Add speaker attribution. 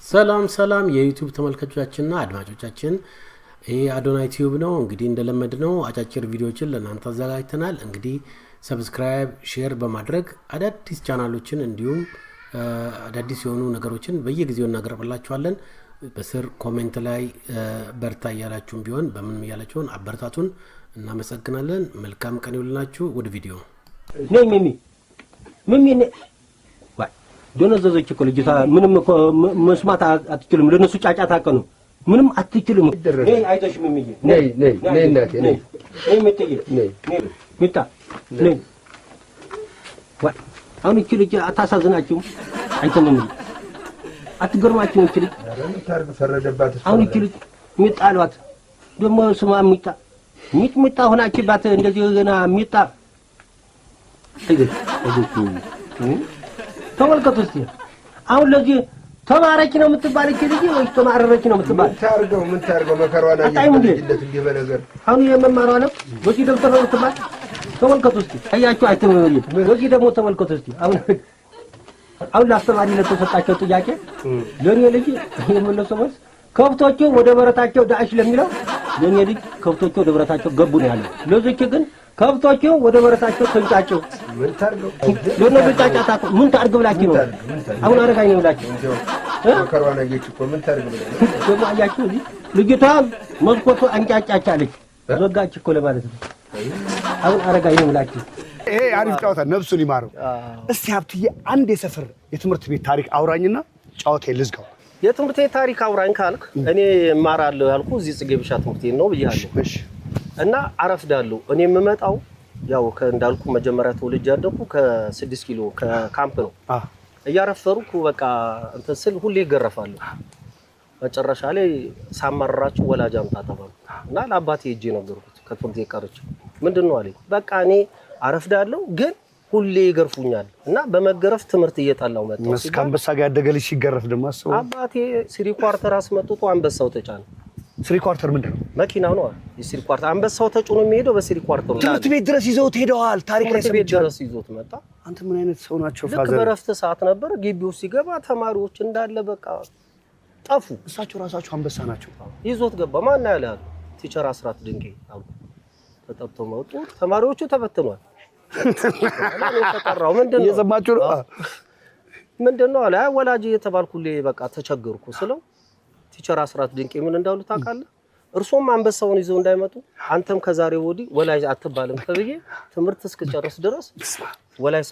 Speaker 1: ሰላም የዩቲዩብ ተመልካቾቻችንና አድማጮቻችን ይሄ አዶናይ ቲዩብ ነው። እንግዲህ እንደለመድነው አጫጭር ቪዲዮዎችን ለእናንተ አዘጋጅተናል። እንግዲህ ሰብስክራይብ ሼር በማድረግ አዳዲስ ቻናሎችን እንዲሁም አዳዲስ የሆኑ ነገሮችን በየጊዜው እናቀርብላችኋለን። በስር ኮሜንት ላይ በርታ ያላችሁን ቢሆን በምን ያላችሁን አበርታቱን እናመሰግናለን። መልካም ቀን ይሁንላችሁ። ወደ ቪዲዮ
Speaker 2: ሚሚ ደነዘዘች እኮ ልጅታ ምንም እኮ መስማት አትችልም። ለነሱ ጫጫታ አቀኑ ምንም አትችልም። ነይ አይተሽ ሚሚ ነይ እናቴ ነይ ሚታ ነይ አሁን እቺ ልጅ አታሳዝናችሁ? አይተምም አትገርማችሁ? እቺ ልጅ
Speaker 3: ታርግ ፈረደባት።
Speaker 2: አሁን እቺ ልጅ ሚጣሏት ደሞ ስማ ሚጣ ሆናችባት እንደዚህ ገና ሚጣ ተመልከቱ እስቲ። አሁን ለዚህ ተማረች ነው የምትባል እቺ ልጅ ወይስ ተማረረች ነው የምትባል?
Speaker 3: ምን ታርገው መከራዋን አየለት እንደ በነገር
Speaker 2: አሁን የመማሯ ነው ወጪ ደብተር ነው የምትባል። ተመልከቱ እስቲ አያችሁ አይተምም ወጪ ደግሞ ተመልከቱ እስቲ። አሁን ለአስተማሪ ለተሰጣቸው ጥያቄ ለኔ ልጅ የመለሰው መልስ ከብቶቹ ወደ በረታቸው ዳሽ ለሚለው ለኔ ልጅ ከብቶቹ ወደ በረታቸው ገቡ ነው ያለው። ለዚህ ግን ከብቶቹ ወደ በረታቸው ተንጫጩ።
Speaker 3: ምን ታርገው
Speaker 2: ለነሱ ጫጫታ ምን ታርግ ብላችሁ ነው? አሁን አረጋኝ ነው ብላችሁ
Speaker 3: መከራዋን አየች እኮ ምን ታርግ ብላችሁ
Speaker 2: ደግሞ አያችሁ ልጅቷ መስኮቱ አንጫጫቻለች ዘጋች እኮ ለማለት ነው። አሁን አረጋኝ ነው ብላችሁ
Speaker 4: ይሄ አሪፍ ጫወታ ነፍሱን ይማረው። እስቲ ሀብትዬ አንድ የሰፈር የትምህርት ቤት ታሪክ አውራኝና ጫወታዬ ልዝጋው።
Speaker 2: የትምህርት ቤት ታሪክ አውራኝ ካልክ እኔ እማራለሁ ያልኩ እዚህ ጽጌ ብሻ ትምህርት ቤት ነው ብያለሁ።
Speaker 4: እሺ
Speaker 2: እና አረፍዳለሁ። እኔ የምመጣው ያው እንዳልኩ መጀመሪያ ተወልጄ ያደኩ ከ6 ኪሎ ከካምፕ ነው። እያረፈሩኩ በቃ እንትን ስል ሁሌ ይገረፋለሁ። መጨረሻ ላይ ሳማራራችሁ ወላጅ አምጣ ተባልኩ እና ለአባቴ ሄጄ ነገርኩት። ከትምህርት ቀርቼ ምንድነው አለኝ። በቃ እኔ አረፍዳለሁ ግን ሁሌ ይገርፉኛል እና በመገረፍ ትምህርት እየጣላው መጣሁ።
Speaker 4: አንበሳ ጋር ያደገ ልጅ ሲገረፍ ደግሞ አስበው።
Speaker 2: አባቴ ስሪ ኳርተር አስመጥቶ አንበሳው ተጫነ።
Speaker 4: ስሪ ኳርተር ምንድን ነው?
Speaker 2: መኪናው ነው። ስሪ ኳርተር አንበሳው ተጭኖ የሚሄደው በስሪ ኳርተር ነው።
Speaker 4: ትምህርት ቤት ድረስ ይዘውት ሄደዋል። ታሪክ ላይ
Speaker 2: ትምህርት ቤት ድረስ ይዘውት መጣ።
Speaker 4: አንተ ምን አይነት ሰው ናቸው?
Speaker 2: ልክ በረፍት ሰዓት ነበር። ግቢው ሲገባ ተማሪዎች እንዳለ በቃ ጠፉ።
Speaker 4: እሳቸው ራሳቸው አንበሳ ናቸው።
Speaker 2: ይዞት ገባ። ማን ያለው? ቲቸር አስራት ድንቄ አሉ። ተጠርተው መጡ። ተማሪዎቹ ተበትኗል። አላህ ተቀራው ምንድነው?
Speaker 4: እየሰማችሁ ነው?
Speaker 2: ምንድነው አለ ወላጅ የተባልኩልኝ በቃ ተቸገርኩ ስለው ቲቸር አስራት ድንቄ ምን እንዳሉ ታውቃለህ? እርሶም አንበሳውን ይዘው እንዳይመጡ አንተም ከዛሬ ወዲህ ወላጅ አትባልም ተብዬ ትምህርት እስከጨረስ ድረስ ወላጅ